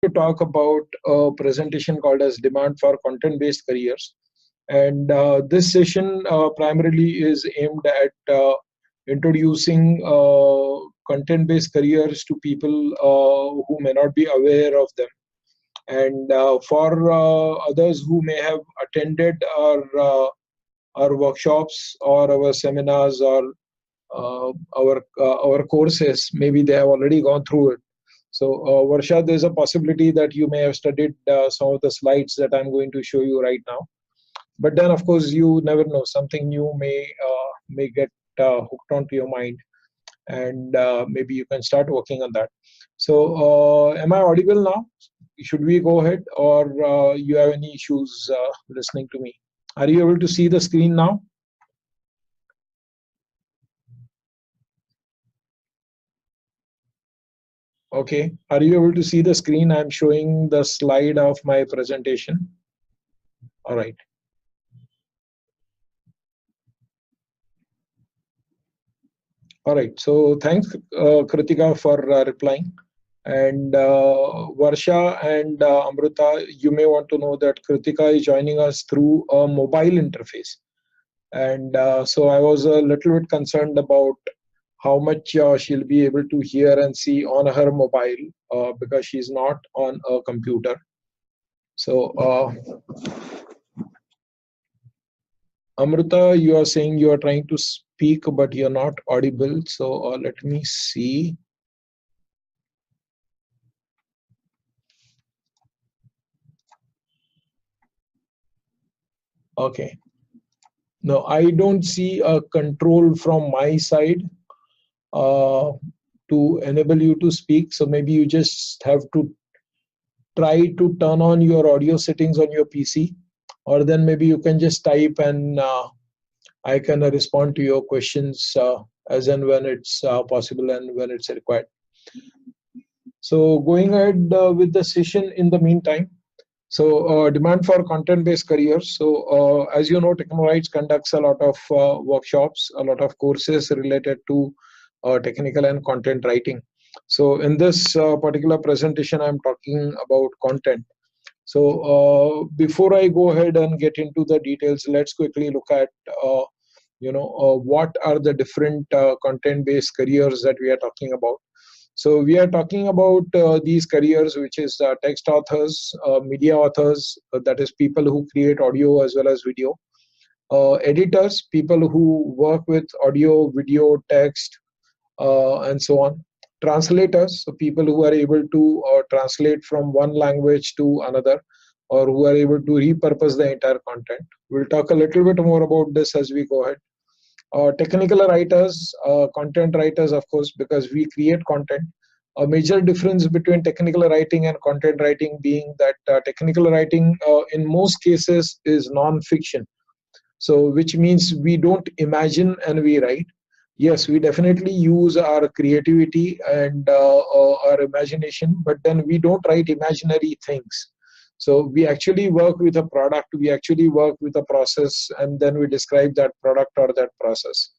to talk about a presentation called as Demand for Content-Based Careers. And this session primarily is aimed at introducing content-based careers to people who may not be aware of them. And for others who may have attended our workshops or our seminars or our courses, maybe they have already gone through it. So Varsha, there's a possibility that you may have studied some of the slides that I'm going to show you right now. But then, of course, you never know. Something new may get hooked onto your mind, and maybe you can start working on that. So, am I audible now? Should we go ahead, or you have any issues listening to me? Are you able to see the screen now? Okay. Are you able to see the screen? I'm showing the slide of my presentation. All right. All right. So thanks, Kritika, for replying. And Varsha and Amrita, you may want to know that Kritika is joining us through a mobile interface. And so I was a little bit concerned about how much she'll be able to hear and see on her mobile because she's not on a computer. So Amrita, you are saying you are trying to speak, but you're not audible. So let me see. Okay. No, I don't see a control from my side to enable you to speak. So maybe you just have to try to turn on your audio settings on your PC, or then maybe you can just type and I can respond to your questions as and when it's possible and when it's required. So going ahead with the session in the meantime. So demand for content-based careers. So as you know, Technorites conducts a lot of workshops, a lot of courses related to technical and content writing. So in this particular presentation, I'm talking about content. So before I go ahead and get into the details, let's quickly look at what are the different content-based careers that we are talking about. So we are talking about these careers, which is text authors, media authors, that is people who create audio as well as video, editors, people who work with audio, video, text, and so on, translators, so people who are able to translate from one language to another, or who are able to repurpose the entire content. We'll talk a little bit more about this as we go ahead. Technical writers, content writers, of course, because we create content. A major difference between technical writing and content writing being that technical writing in most cases is non-fiction. So which means we don't imagine and we write. Yes, we definitely use our creativity and our imagination, but then we don't write imaginary things. So we actually work with a product, we actually work with a process, and then we describe that product or that process.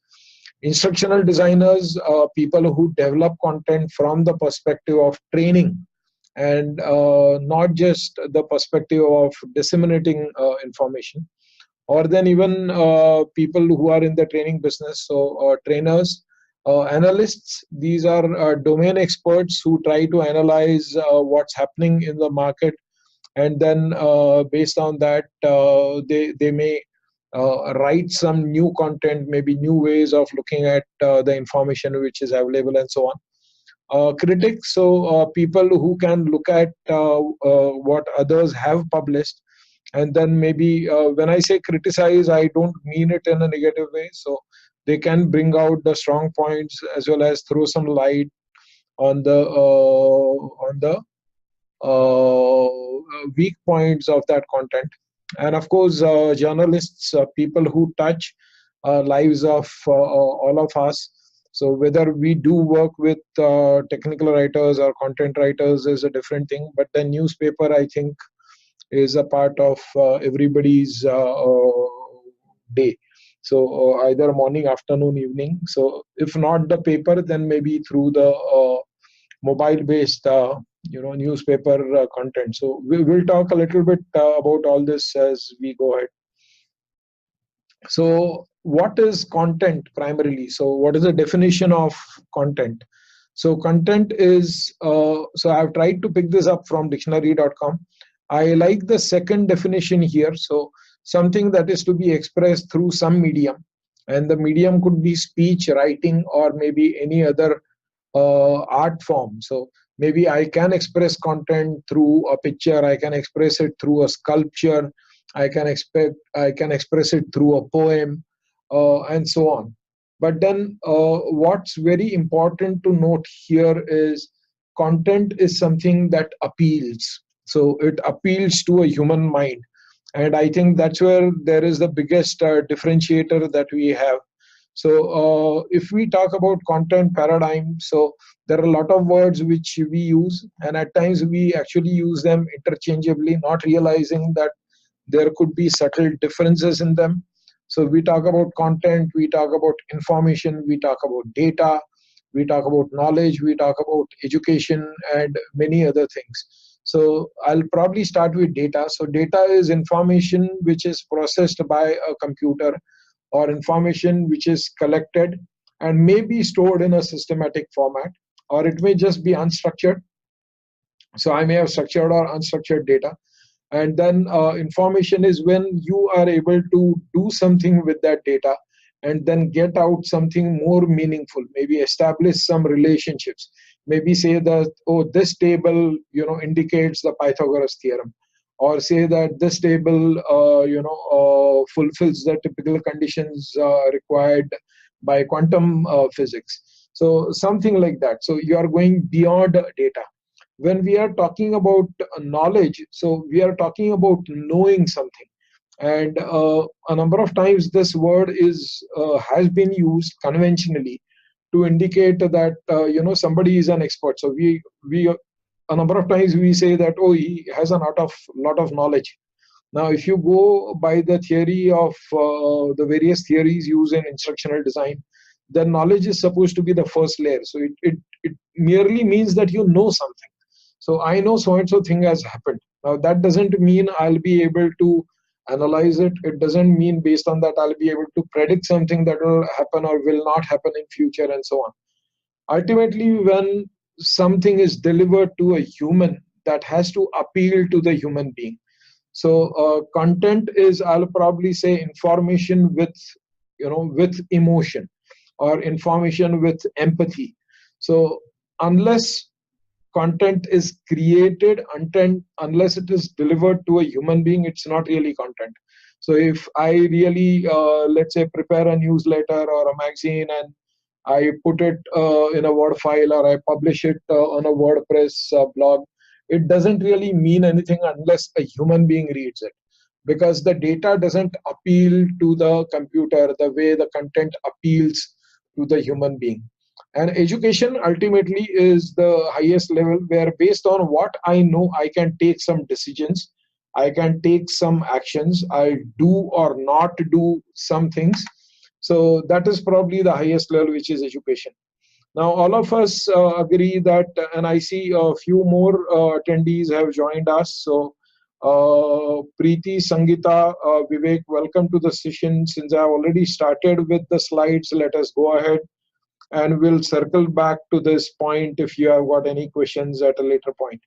Instructional designers, people who develop content from the perspective of training and not just the perspective of disseminating information. Or then even people who are in the training business, so trainers, analysts, these are domain experts who try to analyze what's happening in the market, and then based on that they may write some new content, maybe new ways of looking at the information which is available and so on. Critics, so people who can look at what others have published, and then maybe when I say criticize, I don't mean it in a negative way. So they can bring out the strong points as well as throw some light on the weak points of that content. And of course, journalists, people who touch lives of all of us. So whether we do work with technical writers or content writers is a different thing, but the newspaper, I think, is a part of everybody's day. So either morning, afternoon, evening. So if not the paper, then maybe through the mobile-based newspaper content. So we'll talk a little bit about all this as we go ahead. So what is content primarily? So what is the definition of content? So content is, so I've tried to pick this up from dictionary.com. I like the second definition here. So something that is to be expressed through some medium, and the medium could be speech, writing, or maybe any other art form. So maybe I can express content through a picture, I can express it through a sculpture, I can express it through a poem, and so on. But then what's very important to note here is content is something that appeals. So it appeals to a human mind. And I think that's where there is the biggest differentiator that we have. So if we talk about content paradigm, so there are a lot of words which we use, and at times we actually use them interchangeably, not realizing that there could be subtle differences in them. So we talk about content, we talk about information, we talk about data, we talk about knowledge, we talk about education, and many other things. So I'll probably start with data. So data is information which is processed by a computer, or information which is collected and may be stored in a systematic format, or it may just be unstructured. So I may have structured or unstructured data. And then information is when you are able to do something with that data and then get out something more meaningful, maybe establish some relationships, maybe say that, oh, this table indicates the Pythagoras theorem, or say that this table fulfills the typical conditions required by quantum physics. So something like that. So you are going beyond data. When we are talking about knowledge, so we are talking about knowing something. And a number of times this word has been used conventionally to indicate that somebody is an expert. So we a number of times we say that, oh, he has a lot of knowledge. Now, if you go by the theory of the various theories used in instructional design, then knowledge is supposed to be the first layer. So it merely means that you know something. So I know so and so thing has happened. Now that doesn't mean I'll be able to analyze it. It doesn't mean based on that I'll be able to predict something that will happen or will not happen in future, and so on. Ultimately, when something is delivered to a human, that has to appeal to the human being. So content is, I'll probably say, information with emotion, or information with empathy. So unless content is created, unless it is delivered to a human being, it's not really content. So if I really let's say prepare a newsletter or a magazine, and I put it in a Word file, or I publish it on a WordPress blog, it doesn't really mean anything unless a human being reads it, because the data doesn't appeal to the computer the way the content appeals to the human being. And education ultimately is the highest level, where based on what I know, I can take some decisions, I can take some actions, I do or not do some things. So that is probably the highest level, which is education. Now, all of us agree that, and I see a few more attendees have joined us. So Preeti, Sangeeta, Vivek, welcome to the session. Since I've already started with the slides, let us go ahead, and we'll circle back to this point if you have got any questions at a later point.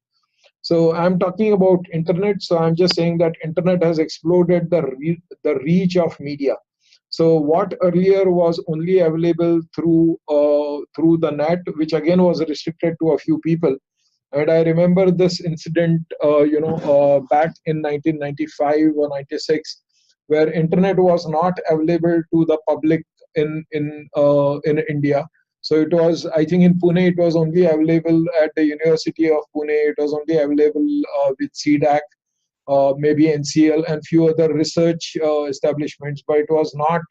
So I'm talking about internet. So I'm just saying that internet has exploded the reach of media. So what earlier was only available through the net, which again was restricted to a few people. And I remember this incident, back in 1995 or 96, where internet was not available to the public in India. So it was, I think in Pune, it was only available at the University of Pune. It was only available with CDAC, maybe NCL, and few other research establishments, but it was not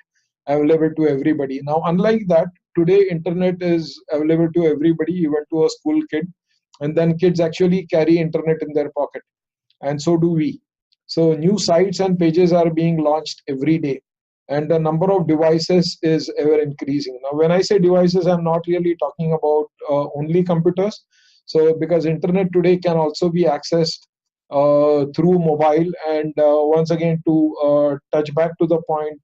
available to everybody. Now, unlike that, today internet is available to everybody, even to a school kid. And then kids actually carry internet in their pocket, and so do we. So new sites and pages are being launched every day, and the number of devices is ever increasing. Now, when I say devices, I'm not really talking about only computers. So because internet today can also be accessed through mobile. And once again, to touch back to the point,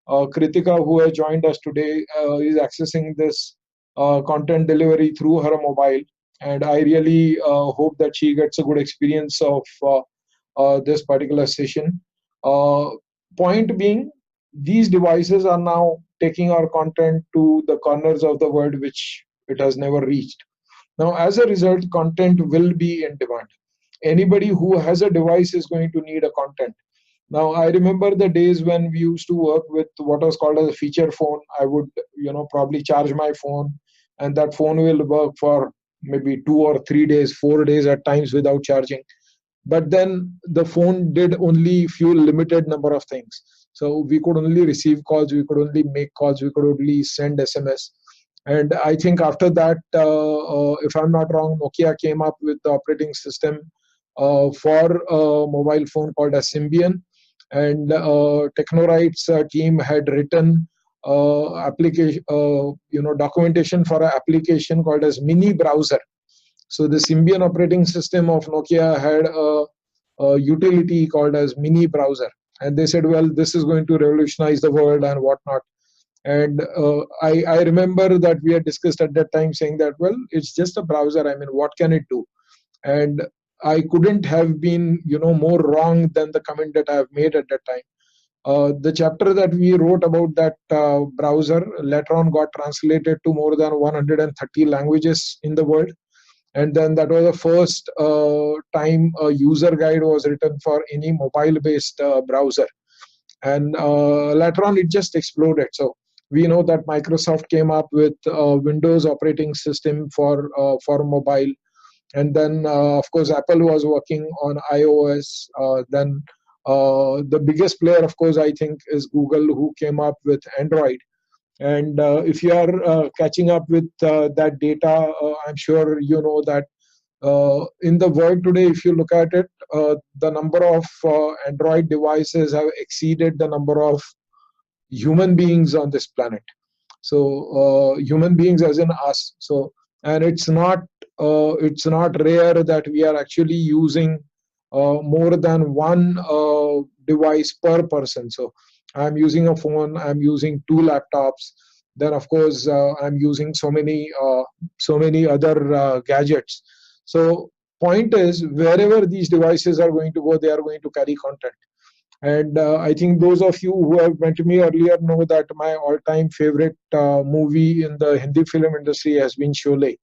Kritika, who has joined us today, is accessing this content delivery through her mobile. And I really hope that she gets a good experience of this particular session. Uh, Point being, these devices are now taking our content to the corners of the world which it has never reached. Now, as a result, content will be in demand. Anybody who has a device is going to need a content. Now, I remember the days when we used to work with what was called as a feature phone. I would, probably charge my phone, and that phone will work for maybe 2 or 3 days, 4 days at times without charging. But then the phone did only few limited number of things. So we could only receive calls, we could only make calls, we could only send SMS. And I think after that, if I'm not wrong, Nokia came up with the operating system for a mobile phone called as Symbian. And Technorite's team had written application, documentation for an application called as Mini Browser. So the Symbian operating system of Nokia had a utility called as Mini Browser. And they said, well, this is going to revolutionize the world and whatnot. And I remember that we had discussed at that time saying that, well, it's just a browser. I mean, what can it do? And I couldn't have been, more wrong than the comment that I have made at that time. The chapter that we wrote about that browser later on got translated to more than 130 languages in the world. And then that was the first time a user guide was written for any mobile-based browser. And later on, it just exploded. So we know that Microsoft came up with Windows operating system for mobile. And then, of course, Apple was working on iOS. Then the biggest player, of course, I think is Google, who came up with Android. And if you are catching up with that data, I'm sure you know that in the world today, if you look at it, the number of Android devices have exceeded the number of human beings on this planet. So human beings as in us. So, and it's not rare that we are actually using more than one device per person. So I'm using a phone, I'm using 2 laptops, then of course I'm using so many other gadgets. So point is, wherever these devices are going to go, they are going to carry content. And I think those of you who have met me earlier know that my all-time favorite movie in the Hindi film industry has been Sholay.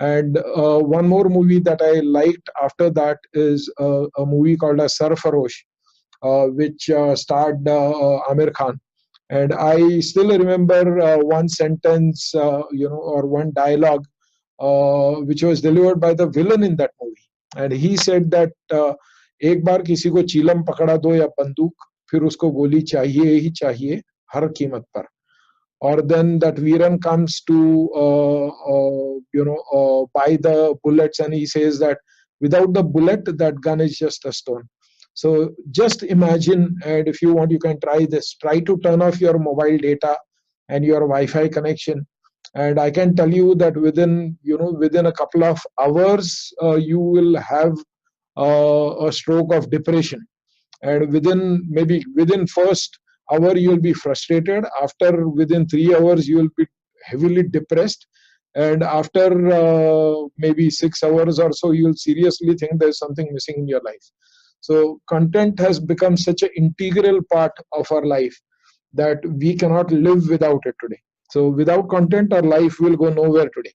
And one more movie that I liked after that is a movie called as Sarfarosh, which starred Amir Khan. And I still remember one sentence, or one dialogue, which was delivered by the villain in that movie. And he said that एक बार किसी को चीलम पकड़ा दो या बंदूक, फिर उसको गोली चाहिए ही चाहिए हर कीमत पर. Or then that Viran comes to buy the bullets, and he says that without the bullet, that gun is just a stone. So just imagine, and if you want, you can try this. Try to turn off your mobile data and your Wi-Fi connection, and I can tell you that within a couple of hours, you will have a stroke of depression. And within first hour you'll be frustrated. After within 3 hours you will be heavily depressed, and after maybe 6 hours or so you'll seriously think there's something missing in your life. So content has become such an integral part of our life that we cannot live without it today. So without content, our life will go nowhere today.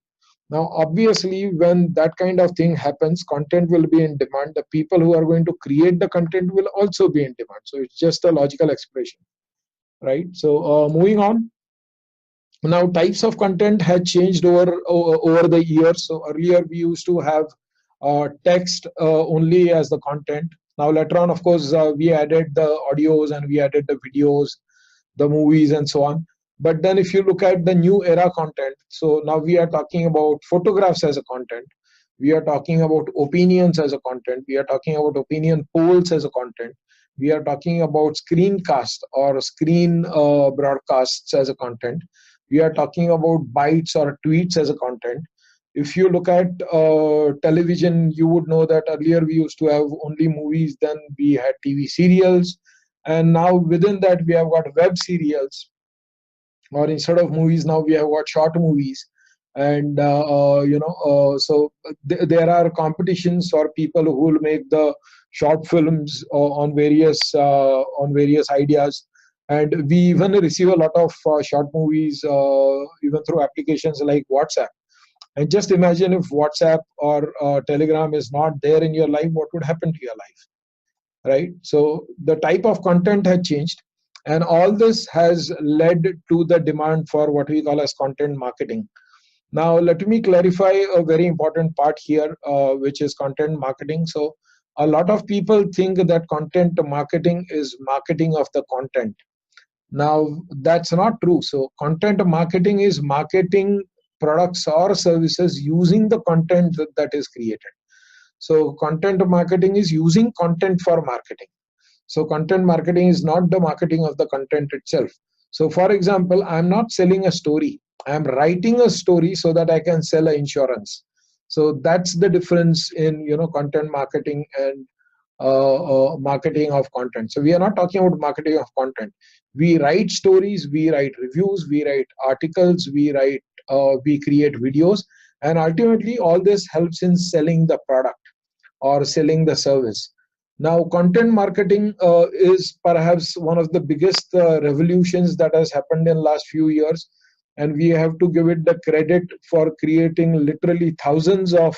Now, obviously, when that kind of thing happens, content will be in demand. The people who are going to create the content will also be in demand. So it's just a logical expression, right? So moving on. Now, types of content had changed over the years. So earlier we used to have text only as the content. Now later on, of course, we added the audios and we added the videos, the movies, and so on. But then if you look at the new era content, so now we are talking about photographs as a content. We are talking about opinions as a content. We are talking about opinion polls as a content. We are talking about screencast or screen broadcasts as a content. We are talking about bytes or tweets as a content. If you look at television, you would know that earlier we used to have only movies, then we had TV serials, and now within that we have got web serials, or instead of movies now we have got short movies. And so there are competitions for people who will make the short films on various ideas. And we even receive a lot of short movies even through applications like WhatsApp. And just imagine if WhatsApp or Telegram is not there in your life, what would happen to your life, right? So the type of content had changed, and all this has led to the demand for what we call as content marketing. Now, let me clarify a very important part here, which is content marketing. So a lot of people think that content marketing is marketing of the content. Now, that's not true. So content marketing is marketing products or services using the content that is created. So content marketing is using content for marketing. So content marketing is not the marketing of the content itself. So for example, I'm not selling a story. I'm writing a story so that I can sell an insurance. So that's the difference in content marketing and marketing of content. So we are not talking about marketing of content. We write stories, we write reviews, we write articles, we create videos, and ultimately all this helps in selling the product or selling the service. Now, content marketing is perhaps one of the biggest revolutions that has happened in the last few years, and we have to give it the credit for creating literally thousands of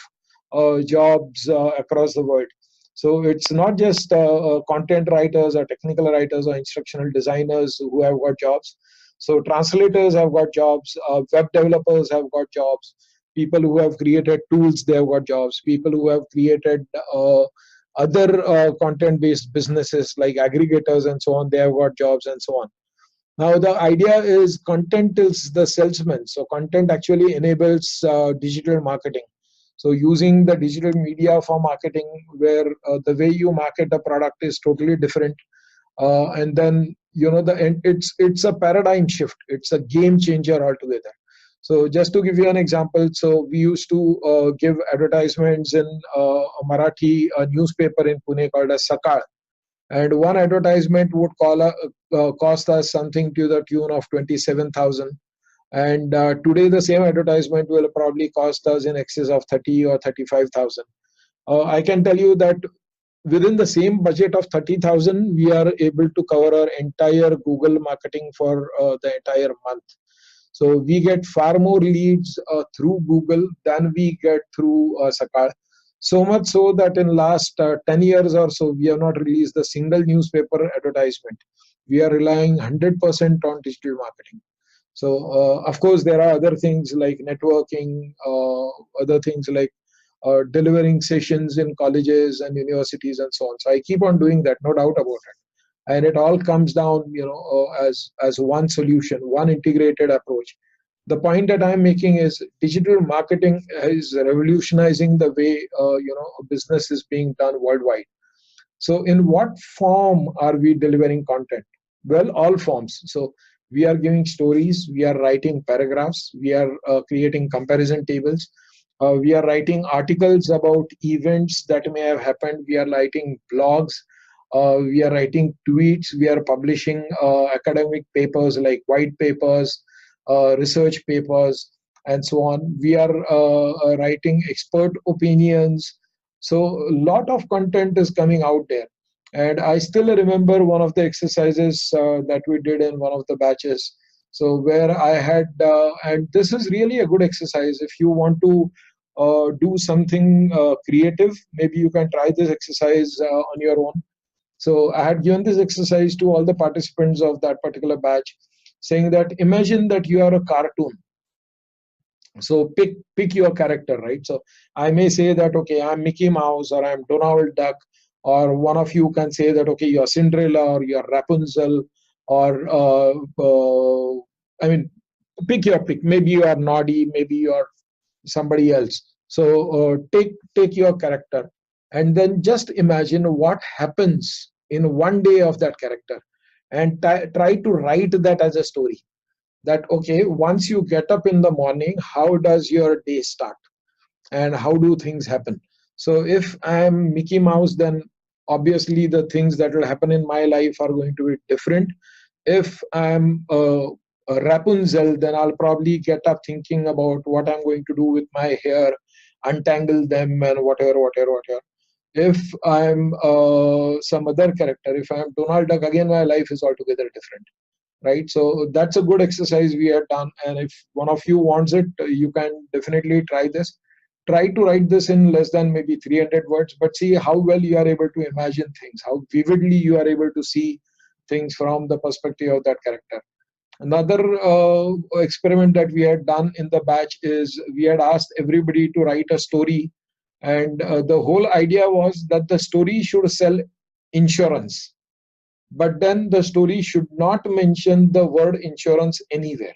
jobs across the world. So it's not just content writers or technical writers or instructional designers who have got jobs. So translators have got jobs, web developers have got jobs, people who have created tools, they have got jobs, people who have created other content-based businesses like aggregators and so on, they have got jobs and so on. Now, the idea is content is the salesman. So content actually enables digital marketing. So using the digital media for marketing, where the way you market a product is totally different. And then, it's a paradigm shift. It's a game changer altogether. So just to give you an example, so we used to give advertisements in a Marathi newspaper in Pune called as Sakal. And one advertisement would cost us something to the tune of 27,000. And today the same advertisement will probably cost us in excess of 30 or 35,000. I can tell you that within the same budget of 30,000, we are able to cover our entire Google marketing for the entire month. So we get far more leads through Google than we get through Sakal. So much so that in last 10 years or so, we have not released a single newspaper advertisement. We are relying 100% on digital marketing. So of course, there are other things like networking, other things like delivering sessions in colleges and universities and so on. So I keep on doing that, no doubt about it. And it all comes down, as one solution, one integrated approach. The point that I'm making is digital marketing is revolutionizing the way business is being done worldwide. So in what form are we delivering content? Well, all forms. So we are giving stories, we are writing paragraphs, we are creating comparison tables, we are writing articles about events that may have happened, we are writing blogs, we are writing tweets, we are publishing academic papers like white papers, research papers, and so on. We are writing expert opinions. So a lot of content is coming out there. And I still remember one of the exercises that we did in one of the batches. So where I had, and this is really a good exercise. If you want to do something creative, maybe you can try this exercise on your own. So I had given this exercise to all the participants of that particular batch, saying that imagine that you are a cartoon. So pick your character, right? So I may say that, okay, I'm Mickey Mouse or I'm Donald Duck, or one of you can say that, okay, you're Cinderella or you're Rapunzel, or pick your pick. Maybe you are Noddy, maybe you are somebody else. So take your character, and then just imagine what happens in one day of that character, and try to write that as a story. That, okay, once you get up in the morning, how does your day start? and how do things happen. So if I'm Mickey Mouse, then obviously the things that will happen in my life are going to be different. If I'm a Rapunzel, then I'll probably get up thinking about what I'm going to do with my hair, untangle them, and whatever. If I'm some other character, if I'm Donald Duck, again my life is altogether different, right? So that's a good exercise we have done, and if one of you wants it, you can definitely try this. Try to write this in less than maybe 300 words, but see how well you are able to imagine things, how vividly you are able to see things from the perspective of that character. Another experiment that we had done in the batch is we had asked everybody to write a story, and the whole idea was that the story should sell insurance, but then the story should not mention the word insurance anywhere.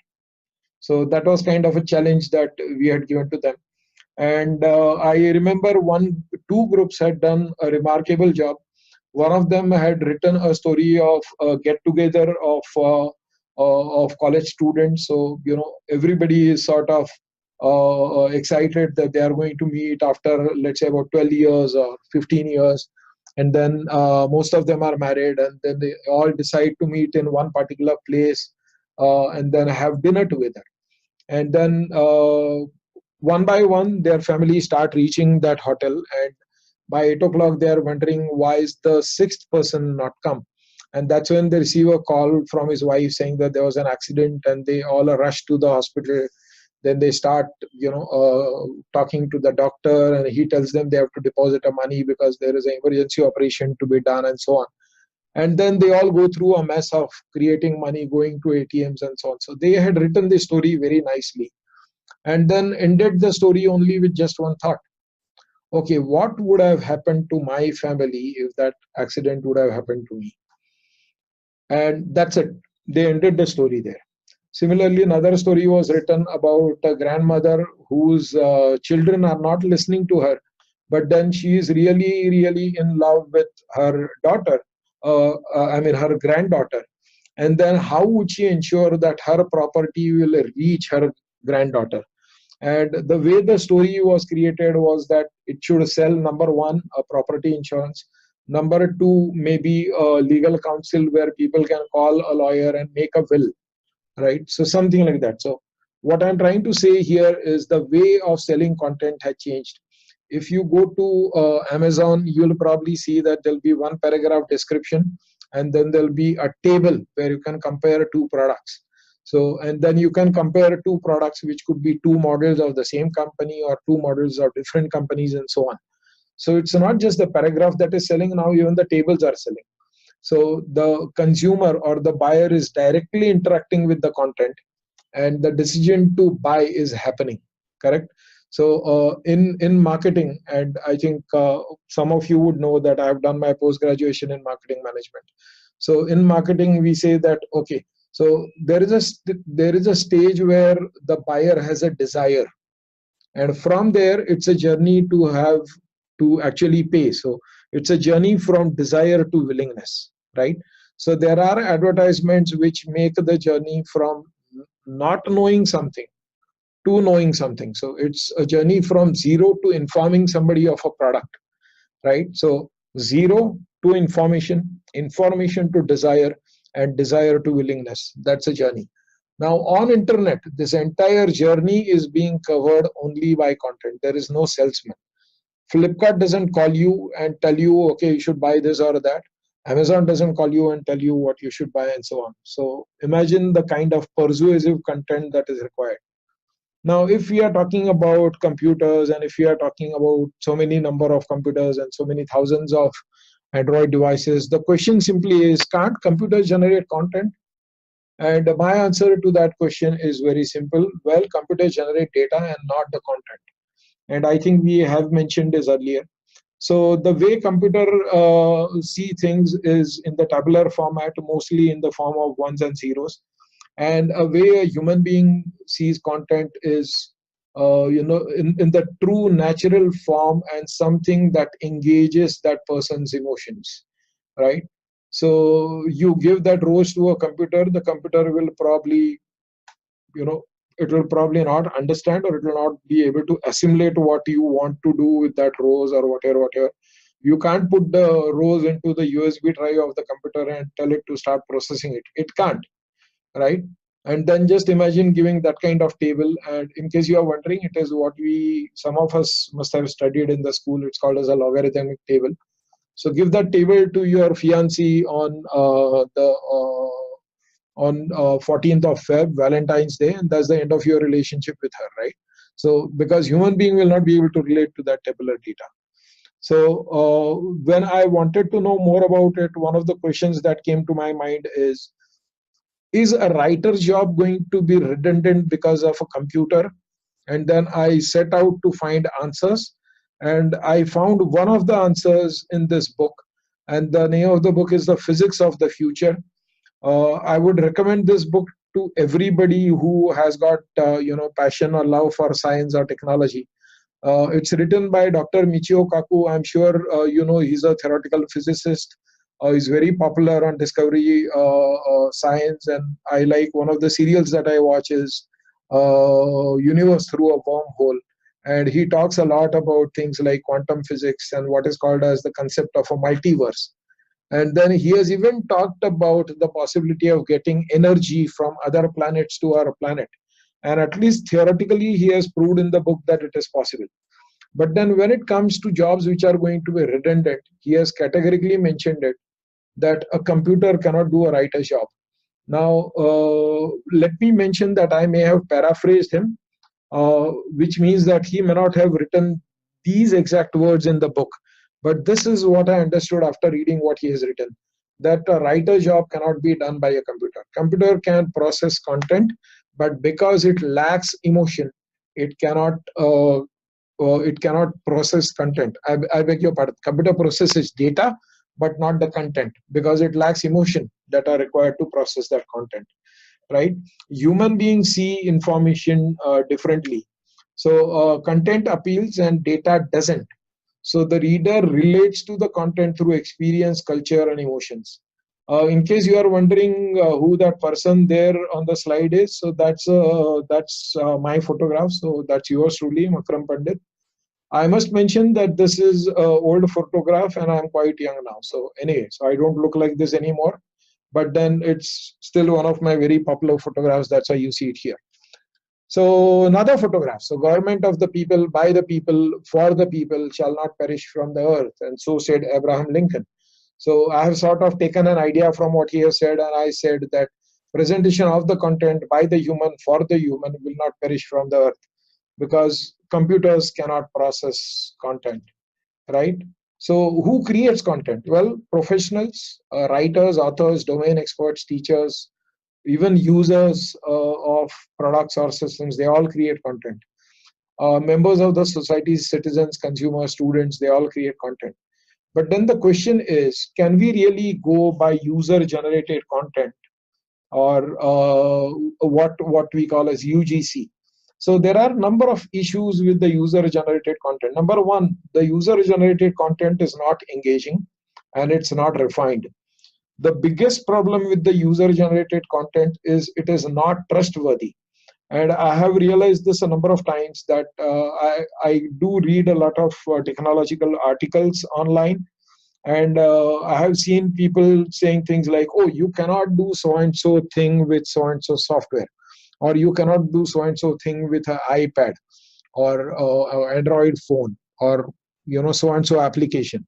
So that was kind of a challenge that we had given to them. And I remember two groups had done a remarkable job. One of them had written a story of a get together of college students. So everybody is sort of excited that they are going to meet after, let's say, about 12 years or 15 years, and then most of them are married, and then they all decide to meet in one particular place, and then have dinner together. And then one by one their families start reaching that hotel, and by 8 o'clock they are wondering why is the sixth person not come. And that's when they receive a call from his wife saying that there was an accident, and they all rush to the hospital. Then they start talking to the doctor, and he tells them they have to deposit a money because there is an emergency operation to be done, and so on. And then they all go through a mess of creating money, going to ATMs and so on. So they had written the story very nicely, and then ended the story only with just one thought. Okay, what would have happened to my family if that accident would have happened to me? And that's it. They ended the story there. Similarly, another story was written about a grandmother whose children are not listening to her, but then she is really, really in love with her daughter, her granddaughter. And then how would she ensure that her property will reach her granddaughter? And the way the story was created was that it should sell, number one, a property insurance. Number two, maybe a legal counsel where people can call a lawyer and make a will, right? So something like that. So what I'm trying to say here is the way of selling content has changed. If you go to Amazon, you'll probably see that there'll be one paragraph description, and then there'll be a table where you can compare two products. So, and then you can compare two products, which could be two models of the same company or two models of different companies and so on. So it's not just the paragraph that is selling, now even the tables are selling. So the consumer or the buyer is directly interacting with the content, and the decision to buy is happening, correct? So in marketing, and I think some of you would know that I've done my post-graduation in marketing management. So in marketing, we say that, okay, so there is a stage where the buyer has a desire, and from there it's a journey to actually pay. So it's a journey from desire to willingness, right? So there are advertisements which make the journey from not knowing something to knowing something. So it's a journey from zero to informing somebody of a product, right? So zero to information, information to desire, and desire to willingness. That's a journey. Now on internet, this entire journey is being covered only by content. There is no salesman. Flipkart doesn't call you and tell you, okay, you should buy this or that. Amazon doesn't call you and tell you what you should buy and so on. So imagine the kind of persuasive content that is required. Now, if we are talking about computers, and if we are talking about so many number of computers and so many thousands of Android devices, the question simply is, can't computers generate content? And my answer to that question is very simple. Well, computers generate data and not the content. And I think we have mentioned this earlier. So the way computer see things is in the tabular format, mostly in the form of ones and zeros. And a way a human being sees content is, in the true natural form and something that engages that person's emotions, right? So you give that rose to a computer, the computer will probably, it will probably not understand, or it will not be able to assimilate what you want to do with that rows or whatever. You can't put the rows into the USB drive of the computer and tell it to start processing it. It can't, right? And then just imagine giving that kind of table. And in case you are wondering, it is what some of us must have studied in the school. It's called as a logarithmic table. So give that table to your fiancée on 14th of Feb, Valentine's Day, and that's the end of your relationship with her, right? So because human being will not be able to relate to that tabular data. So when I wanted to know more about it, one of the questions that came to my mind is a writer's job going to be redundant because of a computer? And then I set out to find answers, and I found one of the answers in this book, and the name of the book is The Physics of the Future. I would recommend this book to everybody who has got passion or love for science or technology. It's written by Dr. Michio Kaku. I'm sure he's a theoretical physicist. He's very popular on Discovery Science, and I like one of the serials that I watch is Universe Through a Wormhole. And he talks a lot about things like quantum physics and what is called as the concept of a multiverse. And then he has even talked about the possibility of getting energy from other planets to our planet. And at least theoretically, he has proved in the book that it is possible. But then when it comes to jobs which are going to be redundant, he has categorically mentioned it, that a computer cannot do a writer's job. Now, let me mention that I may have paraphrased him, which means that he may not have written these exact words in the book. But this is what I understood after reading what he has written, that a writer's job cannot be done by a computer. Computer can process content, but because it lacks emotion, it cannot process content. I beg your pardon. Computer processes data, but not the content, because it lacks emotion that are required to process that content, right? Human beings see information differently. So content appeals and data doesn't. So the reader relates to the content through experience, culture, and emotions. In case you are wondering who that person there on the slide is, so that's my photograph. So that's yours truly, Makram Pandit. I must mention that this is an old photograph and I'm quite young now. So anyway, so I don't look like this anymore. But then it's still one of my very popular photographs. That's why you see it here. So another photograph. So government of the people, by the people, for the people shall not perish from the earth. And so said Abraham Lincoln. So I have sort of taken an idea from what he has said, and I said that presentation of the content by the human for the human will not perish from the earth, because computers cannot process content, right? So who creates content? Well, professionals, writers, authors, domain experts, teachers, even users of products or systems, they all create content. Members of the society, citizens, consumers, students, they all create content. But then the question is, can we really go by user-generated content, or what we call as UGC? So there are a number of issues with the user-generated content. Number one, the user-generated content is not engaging and it's not refined. The biggest problem with the user-generated content is it is not trustworthy. And I have realized this a number of times that I do read a lot of technological articles online. And I have seen people saying things like, oh, you cannot do so-and-so thing with so-and-so software, or you cannot do so-and-so thing with an iPad or Android phone, or so-and-so application.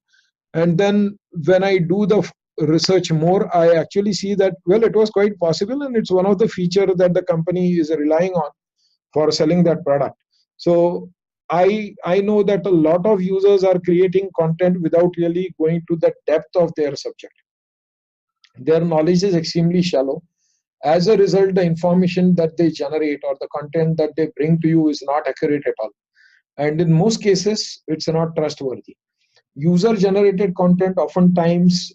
And then when I do the research more, I actually see that, well, it was quite possible, and it's one of the features that the company is relying on for selling that product. So I know that a lot of users are creating content without really going to the depth of their subject. Their knowledge is extremely shallow. As a result, the information that they generate or the content that they bring to you is not accurate at all. And in most cases, it's not trustworthy. User-generated content oftentimes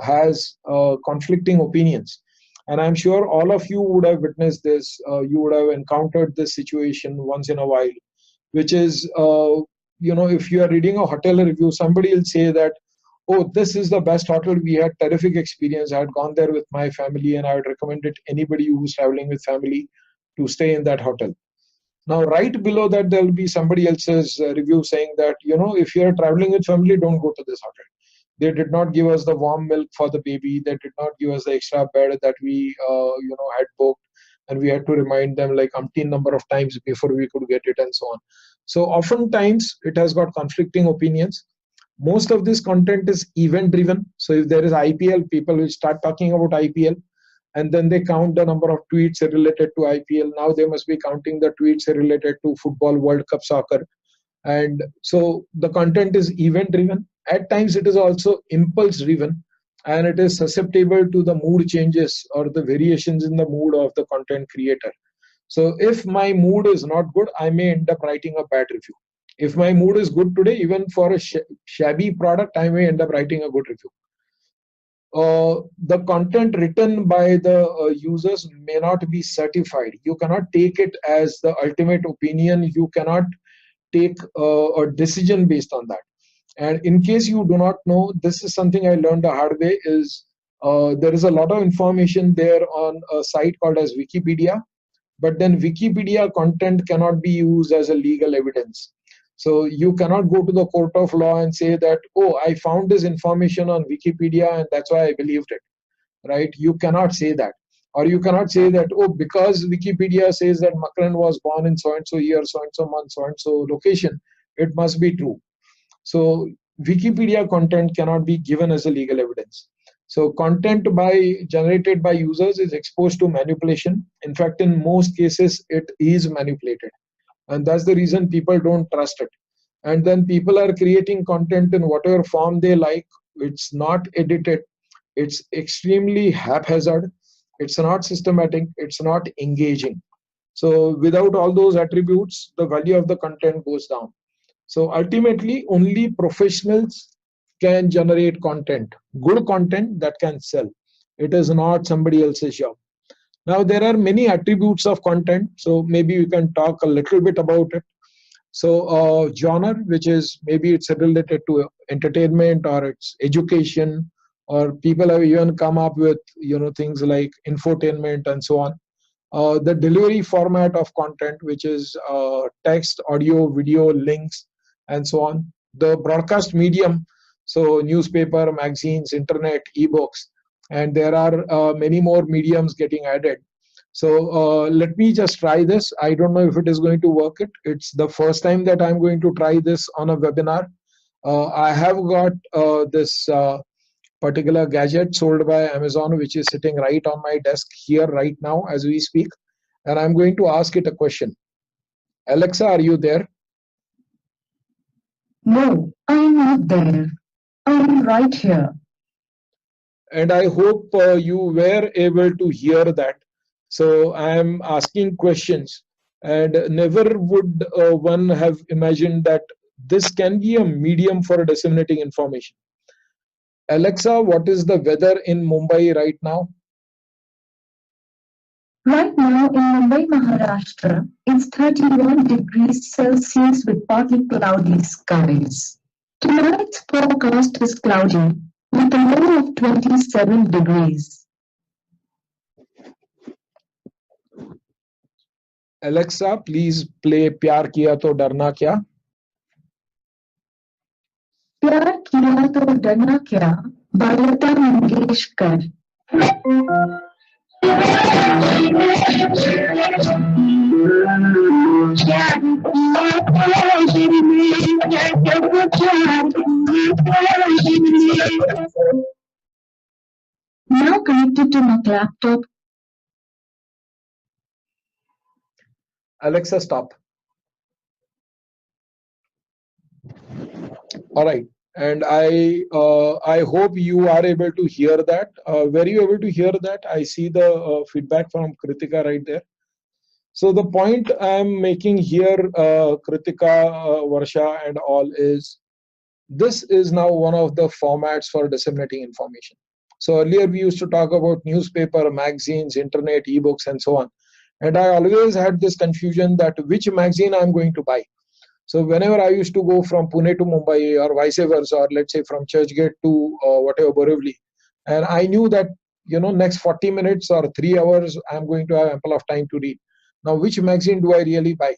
has conflicting opinions. And I'm sure all of you would have witnessed this. You would have encountered this situation once in a while, which is, if you are reading a hotel review, somebody will say that, oh, this is the best hotel. We had terrific experience. I had gone there with my family, and I would recommend it anybody who's traveling with family to stay in that hotel. Now, right below that, there will be somebody else's review saying that, if you're traveling with family, don't go to this hotel. They did not give us the warm milk for the baby. They did not give us the extra bed that we, had booked, and we had to remind them like umpteen number of times before we could get it, and so on. So oftentimes it has got conflicting opinions. Most of this content is event driven. So if there is IPL, people will start talking about IPL, and then they count the number of tweets related to IPL. Now they must be counting the tweets related to football, World Cup, soccer. And so the content is event driven. At times it is also impulse driven, and it is susceptible to the mood changes or the variations in the mood of the content creator. So if my mood is not good, I may end up writing a bad review. If my mood is good today, even for a shabby product, I may end up writing a good review. The content written by the users may not be certified. You cannot take it as the ultimate opinion. You cannot take a decision based on that. And in case you do not know, this is something I learned the hard way, is there is a lot of information there on a site called as Wikipedia, but then Wikipedia content cannot be used as a legal evidence. So you cannot go to the court of law and say that, oh, I found this information on Wikipedia and that's why I believed it, right? You cannot say that. Or you cannot say that, oh, because Wikipedia says that Makran was born in so-and-so year, so-and-so month, so-and-so location, it must be true. So Wikipedia content cannot be given as a legal evidence. So content generated by users is exposed to manipulation. In fact, in most cases, it is manipulated. And that's the reason people don't trust it. And then people are creating content in whatever form they like. It's not edited. It's extremely haphazard. It's not systematic. It's not engaging. So without all those attributes, the value of the content goes down. So ultimately, only professionals can generate content, good content that can sell. It is not somebody else's job. Now, there are many attributes of content. So maybe we can talk a little bit about it. So genre, which is maybe it's related to entertainment or it's education, or people have even come up with, things like infotainment and so on. The delivery format of content, which is text, audio, video, links, and so on. The broadcast medium, so newspaper, magazines, internet, ebooks, and there are many more mediums getting added. So let me just try this. I don't know if it is going to work. It's the first time that I'm going to try this on a webinar. I have got this particular gadget sold by Amazon, which is sitting right on my desk here right now as we speak. And I'm going to ask it a question. Alexa, are you there? No, I'm not there. I'm right here. And I hope you were able to hear that. So I'm asking questions, and never would one have imagined that this can be a medium for disseminating information. Alexa, what is the weather in Mumbai right now? Right now in Mumbai, Maharashtra, it's 31 degrees Celsius with partly cloudy skies. Tonight's forecast is cloudy with a low of 27 degrees. Alexa, please play Pyar Kiya To Darna Kya. Pyar Kiya To Darna Kya by Lata Mangeshkar. Now connected to my laptop. Alexa, stop. All right. And I hope you are able to hear that. Were you able to hear that? I see the feedback from Kritika right there. So the point I'm making here, Kritika, Varsha, and all is, this is now one of the formats for disseminating information. So earlier we used to talk about newspaper, magazines, internet, ebooks, and so on. And I always had this confusion that which magazine I'm going to buy. So whenever I used to go from Pune to Mumbai or vice versa, or let's say from Churchgate to whatever, Borivali, and I knew that, next 40 minutes or 3 hours, I'm going to have ample of time to read. Now, which magazine do I really buy?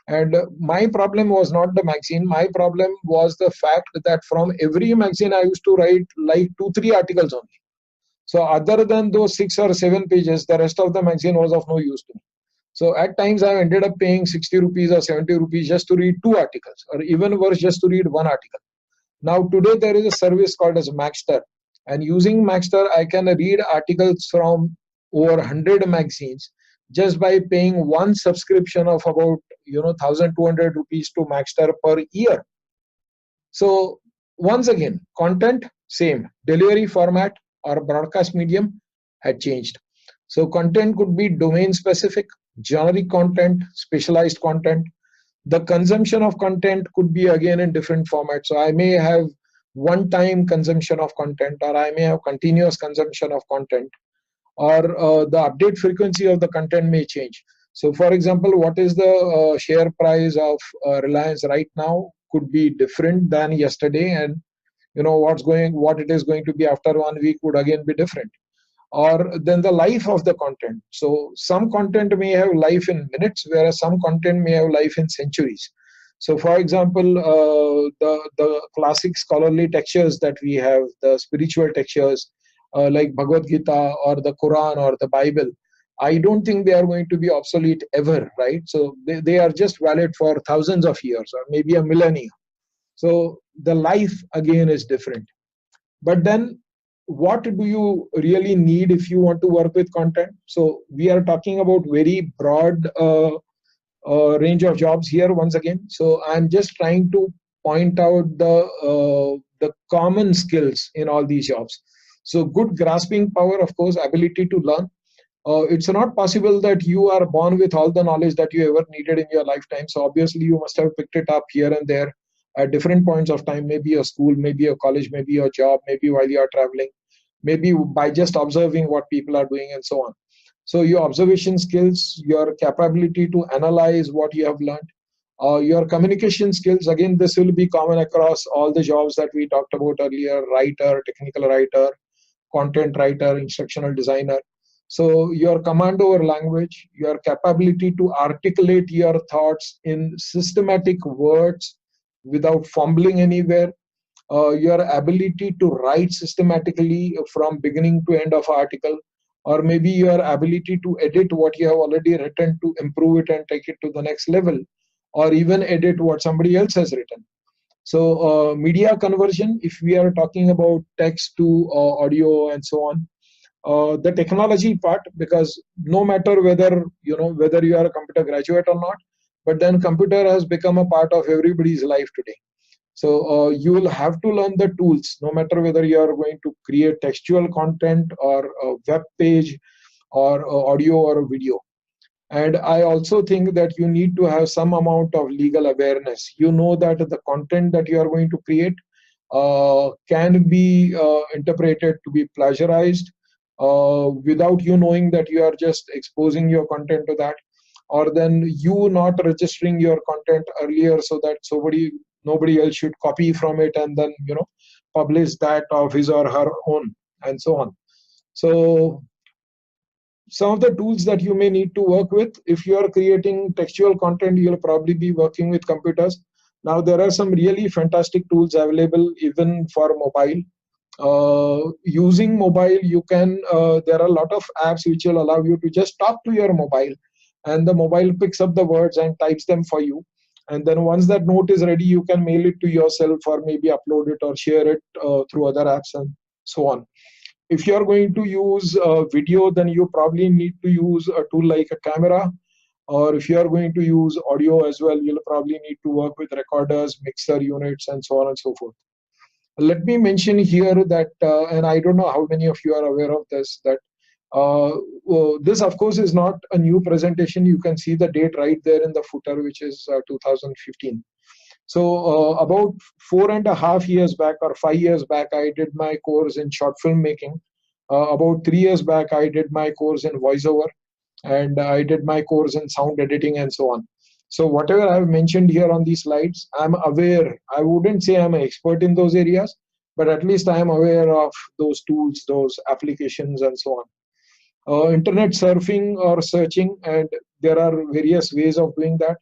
And my problem was not the magazine. My problem was the fact that from every magazine I used to write like 2-3 articles only. So other than those 6 or 7 pages, the rest of the magazine was of no use to me. So at times I ended up paying 60 rupees or 70 rupees just to read 2 articles, or even worse, just to read 1 article. Now today there is a service called as Maxter, and using Maxter I can read articles from over 100 magazines just by paying one subscription of about 1,200 rupees to Maxter per year. So once again, content same, delivery format or broadcast medium had changed. So content could be domain specific, generic content, specialized content. The consumption of content could be again in different formats. So I may have one-time consumption of content, or I may have continuous consumption of content, or the update frequency of the content may change. So for example, what is the share price of Reliance right now could be different than yesterday, and what it is going to be after 1 week would again be different. Or then the life of the content. So some content may have life in minutes, whereas some content may have life in centuries. So for example, the classic scholarly textures that we have, the spiritual textures like Bhagavad Gita or the Quran or the Bible, I don't think they are going to be obsolete ever, right? So they are just valid for thousands of years or maybe a millennia. So the life again is different. But then what do you really need if you want to work with content? So we are talking about very broad range of jobs here once again. So I'm just trying to point out the common skills in all these jobs. So good grasping power, of course, ability to learn. It's not possible that you are born with all the knowledge that you ever needed in your lifetime. So obviously you must have picked it up here and there at different points of time, maybe a school, maybe a college, maybe a job, maybe while you are traveling, maybe by just observing what people are doing and so on. So your observation skills, your capability to analyze what you have learned, your communication skills, again, this will be common across all the jobs that we talked about earlier: writer, technical writer, content writer, instructional designer. So your command over language, your capability to articulate your thoughts in systematic words without fumbling anywhere, your ability to write systematically from beginning to end of article, or maybe your ability to edit what you have already written to improve it and take it to the next level, or even edit what somebody else has written. So media conversion, if we are talking about text to audio and so on, the technology part, because no matter whether you are a computer graduate or not, but then computer has become a part of everybody's life today. So you will have to learn the tools, no matter whether you are going to create textual content or a web page or audio or video. And I also think that you need to have some amount of legal awareness. You know that the content that you are going to create can be interpreted to be plagiarized without you knowing that you are just exposing your content to that, or then you not registering your content earlier so that nobody else should copy from it and then publish that of his or her own, and so on. So some of the tools that you may need to work with, if you are creating textual content, you'll probably be working with computers. Now there are some really fantastic tools available even for mobile. Using mobile, you can there are a lot of apps which will allow you to just talk to your mobile, and the mobile picks up the words and types them for you. And then once that note is ready, you can mail it to yourself or maybe upload it or share it through other apps and so on. If you are going to use video, then you probably need to use a tool like a camera. Or if you are going to use audio as well, you'll probably need to work with recorders, mixer units, and so on and so forth. Let me mention here that, and I don't know how many of you are aware of this, that this, of course, is not a new presentation. You can see the date right there in the footer, which is 2015. So about 4.5 years back or 5 years back, I did my course in short film making. About 3 years back, I did my course in voiceover, and I did my course in sound editing and so on. So whatever I've mentioned here on these slides, I'm aware. I wouldn't say I'm an expert in those areas, but at least I am aware of those tools, those applications, and so on. internet surfing or searching, and there are various ways of doing that.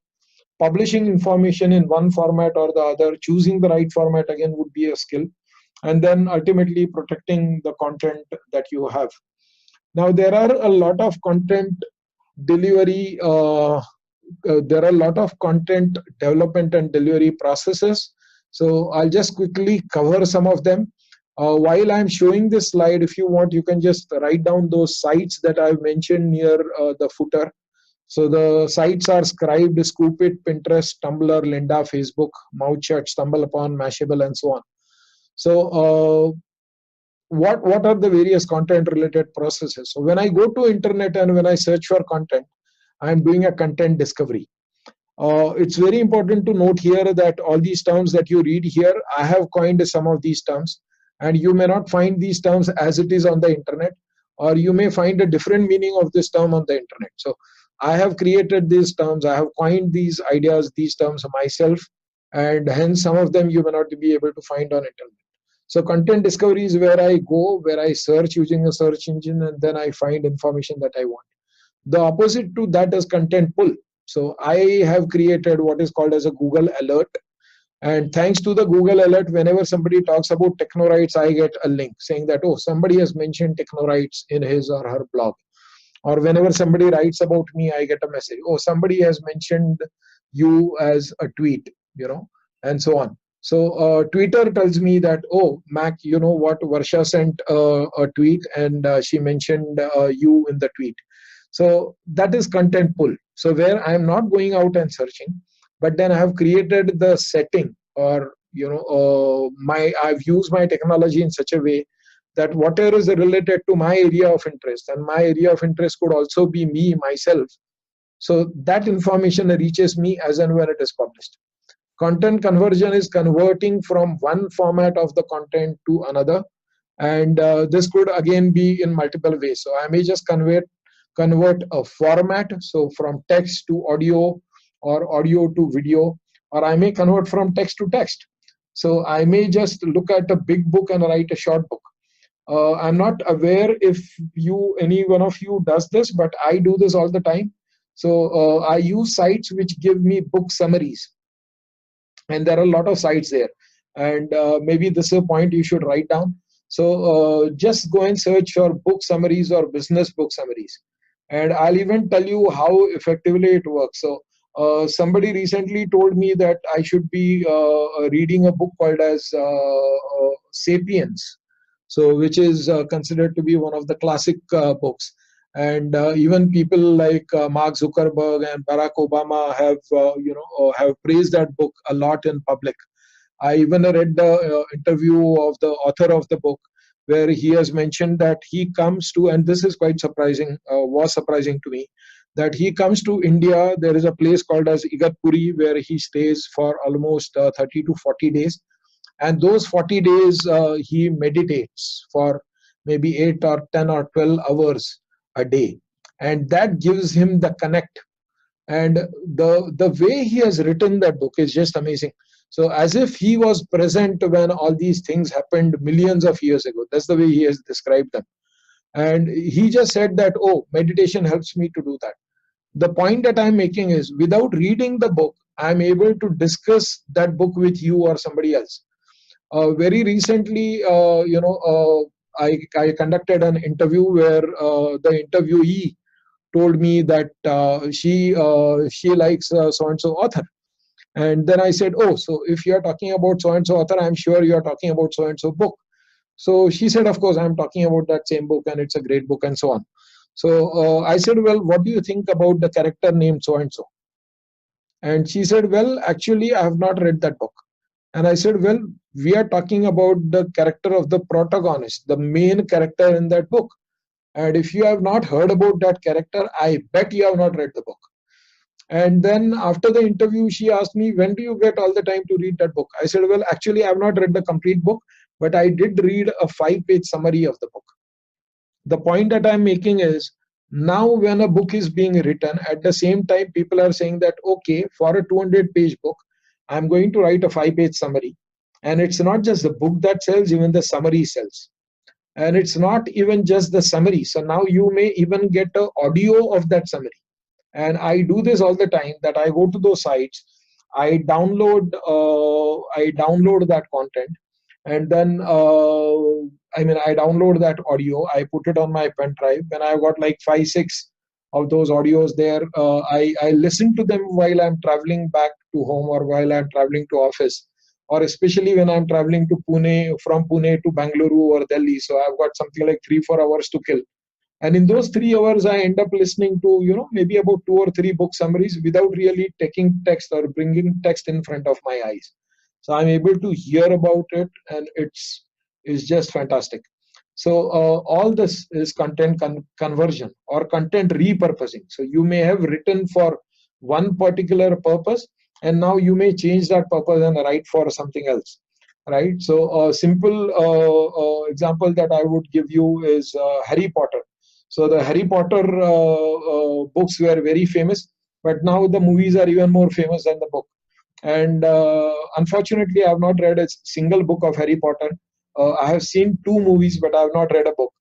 Publishing information in one format or the other, choosing the right format again would be a skill, and then ultimately protecting the content that you have. Now, there are a lot of content delivery, there are a lot of content development and delivery processes. So I'll just quickly cover some of them. While I'm showing this slide, if you want, you can just write down those sites that I've mentioned near the footer. So the sites are Scribed, Scoopit, Pinterest, Tumblr, Lynda, Facebook, Mouthshut, StumbleUpon, Mashable, and so on. So what are the various content related processes? So when I go to internet and when I search for content, I'm doing a content discovery. It's very important to note here that all these terms that you read here, I have coined some of these terms, and you may not find these terms as it is on the internet, or you may find a different meaning of this term on the internet. So I have created these terms, I have coined these ideas, these terms myself, and hence some of them you may not be able to find on internet. So content discovery is where I go, where I search using a search engine, and then I find information that I want. The opposite to that is content pull. So I have created what is called as a Google alert. And thanks to the Google alert, whenever somebody talks about techno rights, I get a link saying that, oh, somebody has mentioned techno rights in his or her blog. Or whenever somebody writes about me, I get a message, oh, somebody has mentioned you as a tweet, and so on. So Twitter tells me that, oh, Mac, you know what, Varsha sent a tweet and she mentioned you in the tweet. So that is content pull. So where I am not going out and searching, but then I have created the setting, or I've used my technology in such a way that whatever is related to my area of interest, and my area of interest could also be me myself. So that information reaches me as and when it is published. Content conversion is converting from one format of the content to another, and this could again be in multiple ways. So I may just convert a format, so from text to audio or audio to video, or I may convert from text to text. So I may just look at a big book and write a short book. I'm not aware if any one of you does this, but I do this all the time. So I use sites which give me book summaries, and there are a lot of sites there, and maybe this is a point you should write down. So just go and search for book summaries or business book summaries, and I'll even tell you how effectively it works. So somebody recently told me that I should be reading a book called as Sapiens, so which is considered to be one of the classic books. And even people like Mark Zuckerberg and Barack Obama have praised that book a lot in public. I even read the interview of the author of the book, where he has mentioned that he comes to, and this is quite surprising, was surprising to me, that he comes to India. There is a place called as Igatpuri where he stays for almost 30 to 40 days. And those 40 days, he meditates for maybe 8 or 10 or 12 hours a day. And that gives him the connect. And the way he has written that book is just amazing. So as if he was present when all these things happened millions of years ago. That's the way he has described them. And he just said that, oh, meditation helps me to do that. The point that I'm making is, without reading the book, I'm able to discuss that book with you or somebody else. Very recently, I conducted an interview where the interviewee told me that she likes so-and-so author. And then I said, oh, so if you're talking about so-and-so author, I'm sure you're talking about so-and-so book. So she said, of course, I'm talking about that same book, and it's a great book, and so on. So I said, well, what do you think about the character named so-and-so? And she said, well, actually, I have not read that book. And I said, well, we are talking about the character of the protagonist, the main character in that book. And if you have not heard about that character, I bet you have not read the book. And then after the interview, she asked me, when do you get all the time to read that book? I said, well, actually, I have not read the complete book, but I did read a 5-page summary of the book. The point that I'm making is, now when a book is being written, at the same time, people are saying that, okay, for a 200-page book, I'm going to write a 5-page summary. And it's not just the book that sells, even the summary sells. And it's not even just the summary. So now you may even get an audio of that summary. And I do this all the time, that I go to those sites, I download that content, and then I download that audio, I put it on my pen drive. When I've got like 5 6 of those audios there, I listen to them while I'm traveling back to home, or while I'm traveling to office, or especially when I'm traveling to Pune, from Pune to Bangalore or Delhi. So I've got something like 3 4 hours to kill, and in those 3 hours I end up listening to, maybe about 2 or 3 book summaries without really taking text or bringing text in front of my eyes. So I'm able to hear about it, and it's just fantastic. So all this is content conversion or content repurposing. So you may have written for one particular purpose, and now you may change that purpose and write for something else, right? So a simple example that I would give you is Harry Potter. So the Harry Potter books were very famous, but now the movies are even more famous than the book. And unfortunately, I have not read a single book of Harry Potter. I have seen 2 movies, but I have not read a book.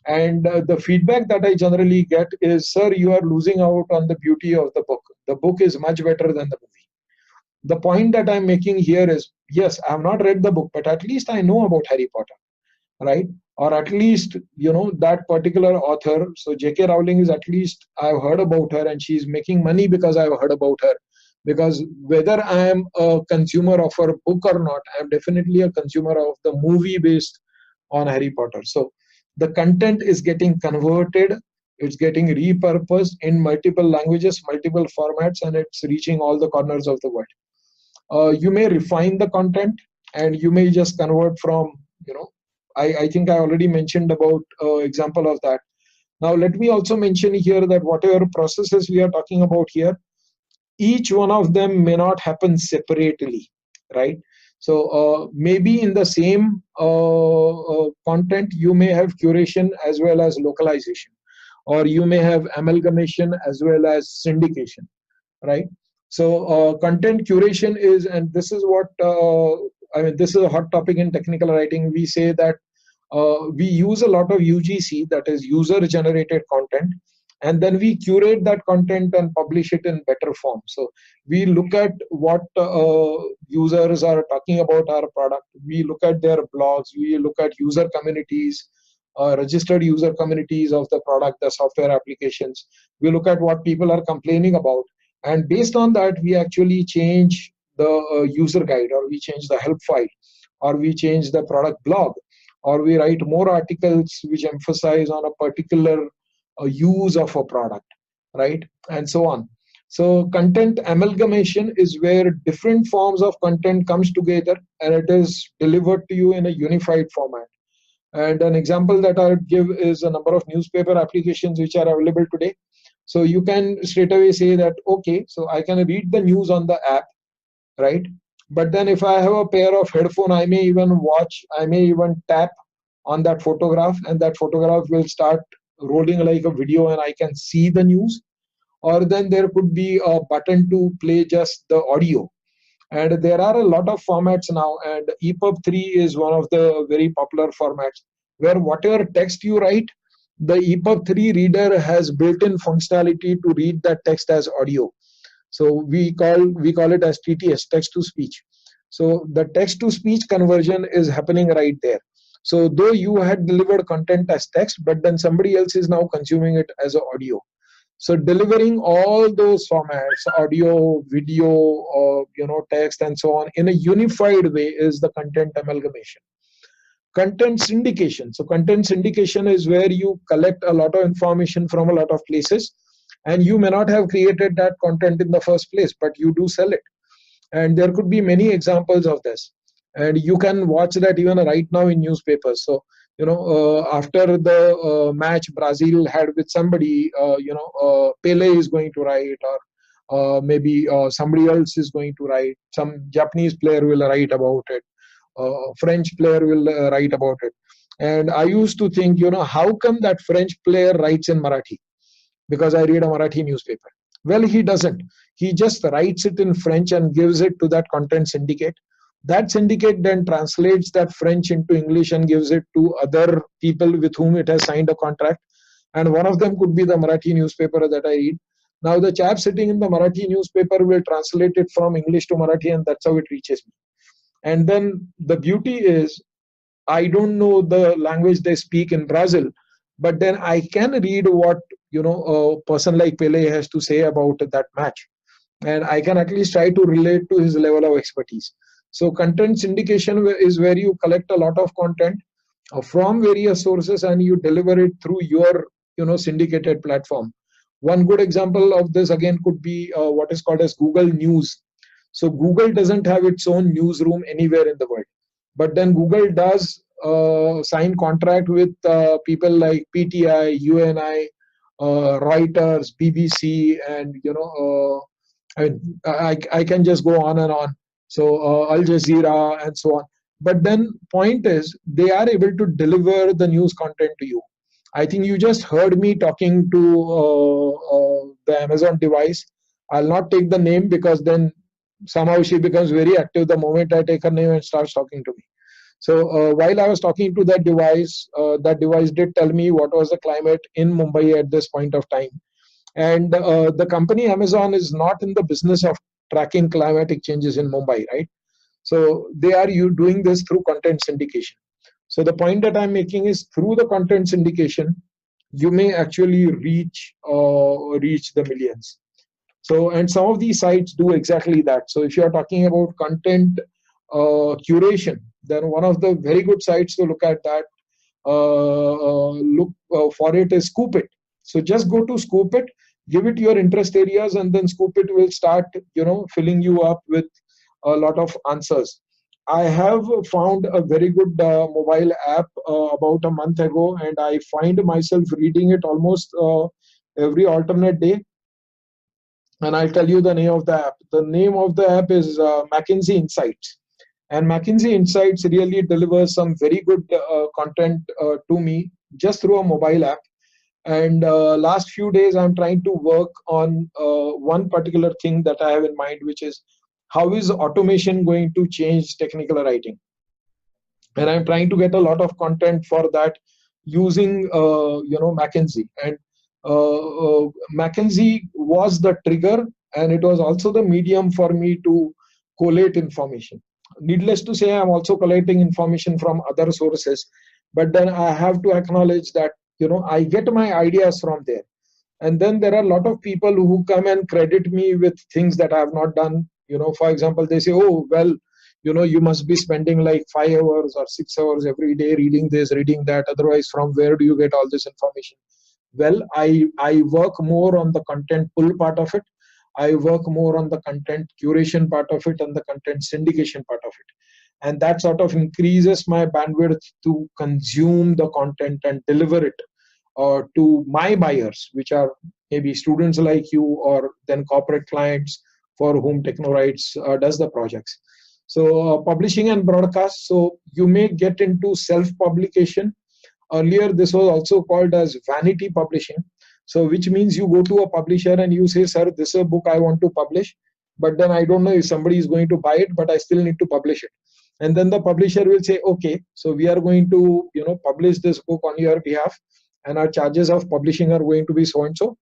And the feedback that I generally get is, "Sir, you are losing out on the beauty of the book. The book is much better than the movie." The point that I'm making here is, yes, I have not read the book, but at least I know about Harry Potter, right? Or at least, that particular author. So J.K. Rowling is, at least I've heard about her, and she's making money because I've heard about her. Because whether I am a consumer of her book or not, I'm definitely a consumer of the movie based on Harry Potter. So the content is getting converted, it's getting repurposed in multiple languages, multiple formats, and it's reaching all the corners of the world. You may refine the content, and you may just convert from, I think I already mentioned about example of that. Now let me also mention here that whatever processes we are talking about here, each one of them may not happen separately, right? So maybe in the same content, you may have curation as well as localization, or you may have amalgamation as well as syndication, right? So content curation is, and this is what this is a hot topic in technical writing. We say that we use a lot of UGC, that is user generated content, and then we curate that content and publish it in better form. So we look at what users are talking about our product, we look at their blogs, we look at user communities, registered user communities of the product, the software applications. We look at what people are complaining about, and based on that, we actually change the user guide, or we change the help file, or we change the product blog, or we write more articles which emphasize on a particular use of a product, right? And so on. So content amalgamation is where different forms of content comes together, and it is delivered to you in a unified format. And an example that I would give is a number of newspaper applications which are available today. So you can straight away say that, okay, so I can read the news on the app, right? But then if I have a pair of headphone, I may even watch, I may even tap on that photograph, and that photograph will start rolling like a video, and I can see the news. Or then there could be a button to play just the audio. And there are a lot of formats now, and EPUB 3 is one of the very popular formats, where whatever text you write, the EPUB 3 reader has built-in functionality to read that text as audio. So we call it as TTS, text to speech. So the text to speech conversion is happening right there. So though you had delivered content as text, but then somebody else is now consuming it as audio. So delivering all those formats, audio, video, text, and so on, in a unified way is the content amalgamation. Content syndication. So content syndication is where you collect a lot of information from a lot of places, and you may not have created that content in the first place, but you do sell it. And there could be many examples of this. And you can watch that even right now in newspapers. So, after the match Brazil had with somebody, Pele is going to write, or maybe somebody else is going to write. Some Japanese player will write about it. French player will write about it. And I used to think, how come that French player writes in Marathi? Because I read a Marathi newspaper. Well, he doesn't. He just writes it in French and gives it to that content syndicate, That syndicate then translates that French into English and gives it to other people with whom it has signed a contract. And one of them could be the Marathi newspaper that I read. Now the chap sitting in the Marathi newspaper will translate it from English to Marathi, and that's how it reaches me. And then the beauty is, I don't know the language they speak in Brazil, but then I can read what a person like Pele has to say about that match, and I can at least try to relate to his level of expertise. So content syndication is where you collect a lot of content from various sources and you deliver it through your syndicated platform. One good example of this again could be what is called as Google News. So Google doesn't have its own newsroom anywhere in the world, but then Google does sign contract with people like PTI, UNI, Reuters, BBC, and I can just go on and on. So Al Jazeera and so on. But then point is, they are able to deliver the news content to you. I think you just heard me talking to the Amazon device. I'll not take the name because then somehow she becomes very active the moment I take her name and starts talking to me. So while I was talking to that device did tell me what was the climate in Mumbai at this point of time. And the company Amazon is not in the business of tracking climatic changes in Mumbai, right? So they are doing this through content syndication. So the point that I'm making is, through the content syndication, you may actually reach the millions. So, and some of these sites do exactly that. So if you're talking about content curation, then one of the very good sites to look at that, for it is Scoopit. So just go to Scoopit, give it your interest areas, and then Scoopit will start, filling you up with a lot of answers. I have found a very good mobile app about a month ago, and I find myself reading it almost every alternate day. And I'll tell you the name of the app. The name of the app is McKinsey Insights. And McKinsey Insights really delivers some very good content to me just through a mobile app. And last few days, I'm trying to work on one particular thing that I have in mind, which is, how is automation going to change technical writing? And I'm trying to get a lot of content for that using McKinsey. And McKinsey was the trigger, and it was also the medium for me to collate information. Needless to say, I'm also collating information from other sources, but then I have to acknowledge that I get my ideas from there. And then there are a lot of people who come and credit me with things that I have not done. For example, they say, oh, well, you must be spending like 5 hours or 6 hours every day reading this, reading that. Otherwise, from where do you get all this information? Well, I work more on the content pull part of it. I work more on the content curation part of it and the content syndication part of it. And that sort of increases my bandwidth to consume the content and deliver it to my buyers, which are maybe students like you, or then corporate clients for whom TechnoWrites does the projects. So publishing and broadcast. So you may get into self-publication. Earlier, this was also called as vanity publishing. So which means you go to a publisher and you say, sir, this is a book I want to publish, but then I don't know if somebody is going to buy it, but I still need to publish it. And then the publisher will say, okay, so we are going to publish this book on your behalf, and our charges of publishing are going to be so and so.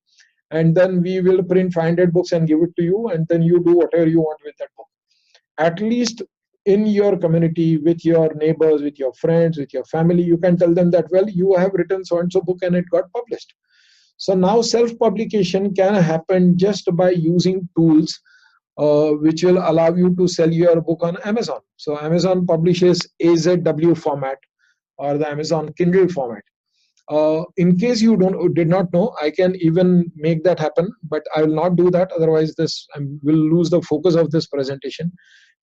And then we will print 500 books and give it to you, and then you do whatever you want with that book. At least in your community, with your neighbors, with your friends, with your family, you can tell them that, well, you have written so and so book and it got published. So now self-publication can happen just by using tools which will allow you to sell your book on Amazon. So Amazon publishes AZW format or the Amazon Kindle format. In case you did not know, I can even make that happen, but I will not do that. Otherwise, I will lose the focus of this presentation.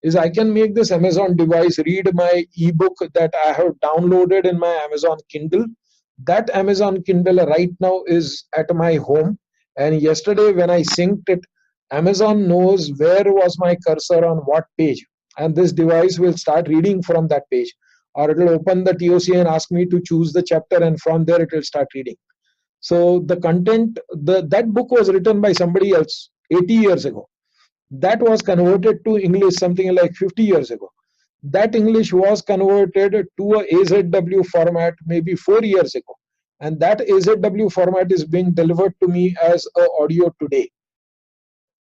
Is I can make this Amazon device read my ebook that I have downloaded in my Amazon Kindle. That Amazon Kindle right now is at my home. And yesterday when I synced it, Amazon knows where was my cursor on what page. And this device will start reading from that page. Or it will open the TOC and ask me to choose the chapter, and from there it will start reading. So the content, that book was written by somebody else 80 years ago. That was converted to English something like 50 years ago. That English was converted to a AZW format maybe 4 years ago. And that AZW format is being delivered to me as a audio today.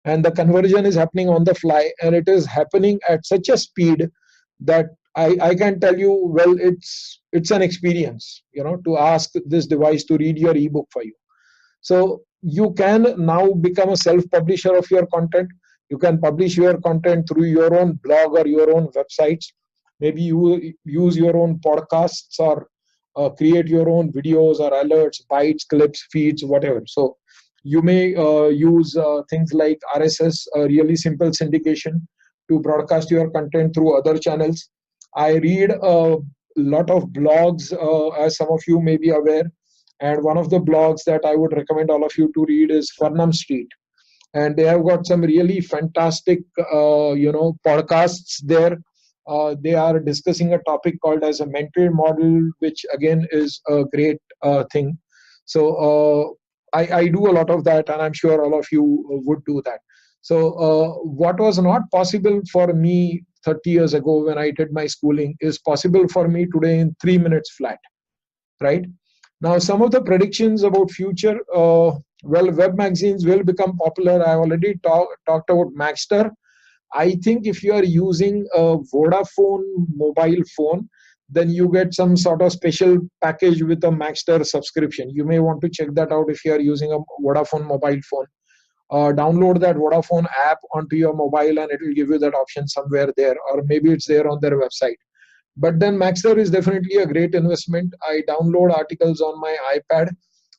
And the conversion is happening on the fly, and it is happening at such a speed that I can tell you, well, it's an experience, to ask this device to read your ebook for you. So you can now become a self-publisher of your content. You can publish your content through your own blog or your own websites. Maybe you use your own podcasts, or create your own videos or alerts, bytes, clips, feeds, whatever. So you may use things like RSS, really simple syndication, to broadcast your content through other channels. I read a lot of blogs, as some of you may be aware. And one of the blogs that I would recommend all of you to read is Farnum Street. And they have got some really fantastic, podcasts there. They are discussing a topic called as a mental model, which again is a great thing. So I do a lot of that, and I'm sure all of you would do that. So what was not possible for me 30 years ago when I did my schooling is possible for me today in 3 minutes flat, right? Now, some of the predictions about future, well, web magazines will become popular. I already talked about Maxter. I think if you are using a Vodafone mobile phone, then you get some sort of special package with a Maxter subscription. You may want to check that out if you are using a Vodafone mobile phone. Download that Vodafone app onto your mobile, and it will give you that option somewhere there, or maybe it's there on their website. But then Maxter is definitely a great investment. I download articles on my iPad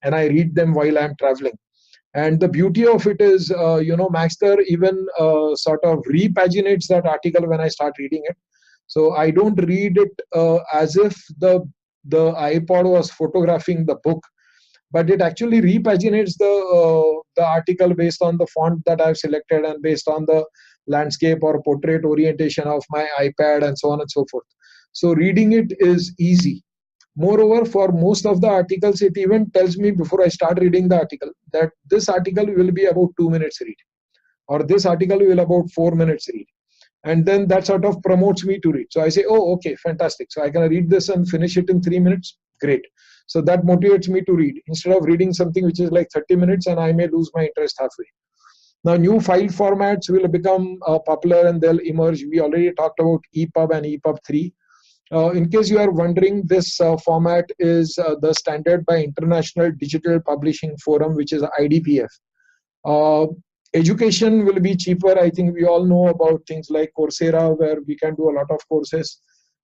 and I read them while I'm traveling. And the beauty of it is, Maxter even sort of repaginates that article when I start reading it. So I don't read it as if the iPod was photographing the book, but it actually repaginates the article based on the font that I've selected and based on the landscape or portrait orientation of my iPad and so on and so forth. So reading it is easy. Moreover, for most of the articles, it even tells me before I start reading the article that this article will be about 2 minutes read, or this article will about 4 minutes read. And then that sort of promotes me to read. So I say, oh, okay, fantastic. So I can read this and finish it in 3 minutes. Great. So that motivates me to read instead of reading something which is like 30 minutes and I may lose my interest halfway. Now, new file formats will become popular and they'll emerge. We already talked about EPUB and EPUB 3. In case you are wondering, this format is the standard by International Digital Publishing Forum, which is IDPF. Education will be cheaper. I think we all know about things like Coursera, where we can do a lot of courses.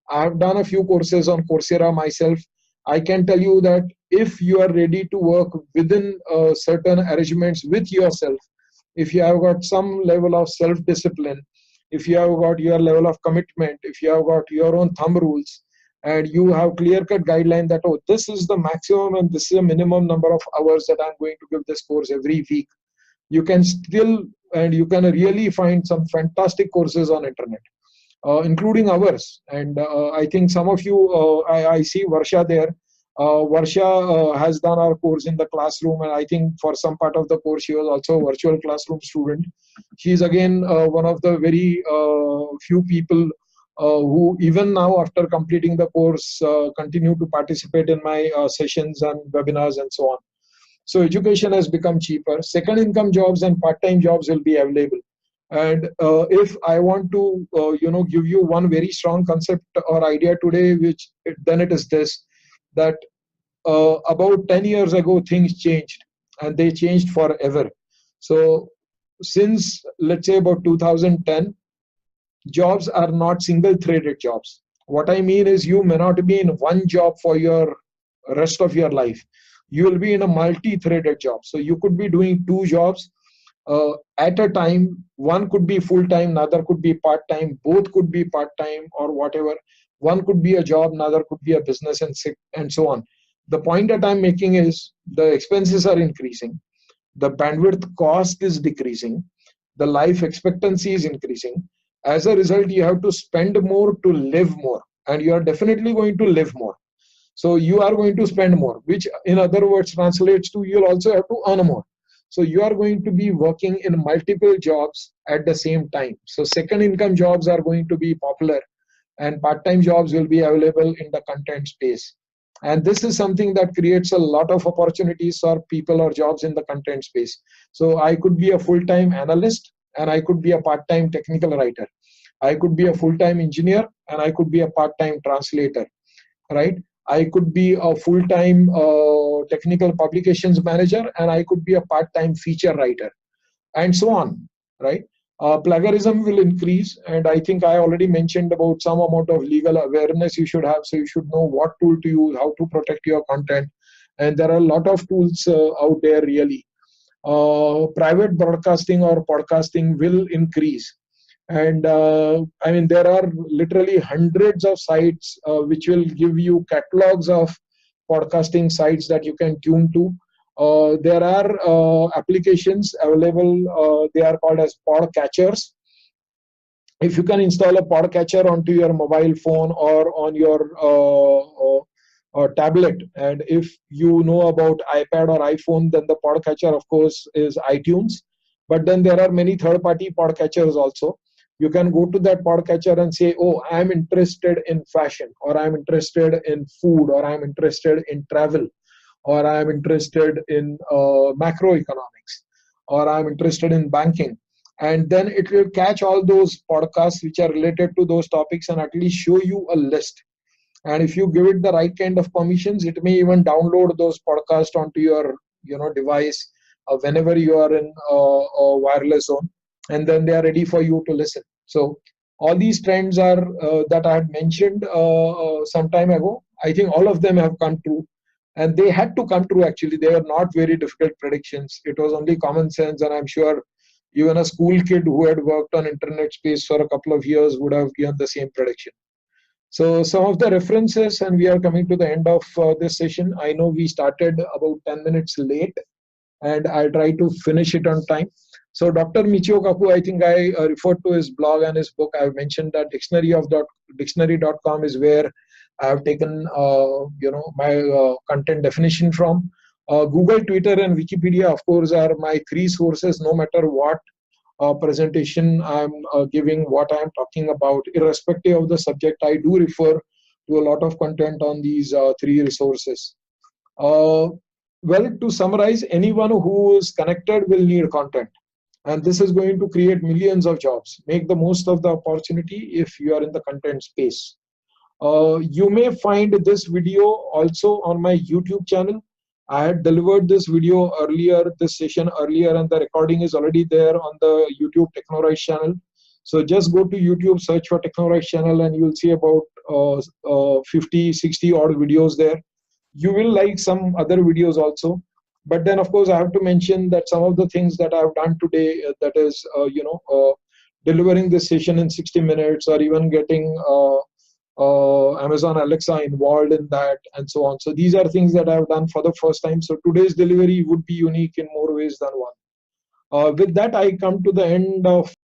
I've done a few courses on Coursera myself. I can tell you that if you are ready to work within certain arrangements with yourself, if you have got some level of self-discipline, if you have got your level of commitment, if you have got your own thumb rules, and you have clear-cut guideline that, oh, this is the maximum and this is the minimum number of hours that I'm going to give this course every week, you can still, and you can really find some fantastic courses on internet, including ours. And I think some of you, I see Varsha there. Varsha has done our course in the classroom, and I think for some part of the course she was also a virtual classroom student. She's again one of the very few people who even now after completing the course continue to participate in my sessions and webinars and so on. So education has become cheaper. Second income jobs and part-time jobs will be available. And if I want to give you one very strong concept or idea today, then it is this, that about 10 years ago things changed, and they changed forever. So since, let's say, about 2010, jobs are not single-threaded jobs. What I mean is you may not be in one job for your rest of your life. You will be in a multi-threaded job. So you could be doing two jobs at a time. One could be full-time, another could be part-time, both could be part-time or whatever. One could be a job, another could be a business, and so on. The point that I'm making is the expenses are increasing. The bandwidth cost is decreasing. The life expectancy is increasing. As a result, you have to spend more to live more, and you are definitely going to live more. So you are going to spend more, which in other words translates to you'll also have to earn more. So you are going to be working in multiple jobs at the same time. So second income jobs are going to be popular. and part-time jobs will be available in the content space. And this is something that creates a lot of opportunities for people or jobs in the content space. So I could be a full-time analyst, and I could be a part-time technical writer. I could be a full-time engineer, and I could be a part-time translator, right? I could be a full-time technical publications manager, and I could be a part-time feature writer, and so on, right? Plagiarism will increase, and I think I already mentioned about some amount of legal awareness you should have. So you should know what tool to use, how to protect your content, and there are a lot of tools out there really. Private broadcasting or podcasting will increase, and I mean there are literally hundreds of sites which will give you catalogs of podcasting sites that you can tune to. There are applications available, they are called as podcatchers. If you can install a podcatcher onto your mobile phone or on your tablet, and if you know about iPad or iPhone, then the podcatcher of course is iTunes, but then there are many third-party podcatchers also. You can go to that podcatcher and say, oh, I'm interested in fashion, or I'm interested in food, or I'm interested in travel, or I'm interested in macroeconomics, or I'm interested in banking. And then it will catch all those podcasts which are related to those topics and at least show you a list. And if you give it the right kind of permissions, it may even download those podcasts onto your device whenever you are in a wireless zone, and then they are ready for you to listen. So all these trends are that I had mentioned some time ago. I think all of them have come true. And they had to come true, actually. They are not very difficult predictions. It was only common sense, and I'm sure even a school kid who had worked on internet space for a couple of years would have given the same prediction. So some of the references, and we are coming to the end of this session. I know we started about 10 minutes late, and I'll try to finish it on time. So Dr. Michio Kaku, I think I referred to his blog and his book. I've mentioned that dictionary.com is where I have taken my content definition from. Google, Twitter, and Wikipedia, of course, are my three sources, no matter what presentation I'm giving, what I'm talking about, irrespective of the subject. I do refer to a lot of content on these three resources. Well, to summarize, anyone who is connected will need content. And this is going to create millions of jobs. Make the most of the opportunity if you are in the content space. You may find this video also on my YouTube channel. I had delivered this video earlier, this session earlier, and the recording is already there on the YouTube TechnoRise channel. So just go to YouTube, search for TechnoRise channel, and you'll see about 50, 60 odd videos there. You will like some other videos also. But then, of course, I have to mention that some of the things that I've done today, that is, delivering this session in 60 minutes, or even getting Amazon Alexa involved in that, and so on. So these are things that I've done for the first time. So today's delivery would be unique in more ways than one. With that, I come to the end of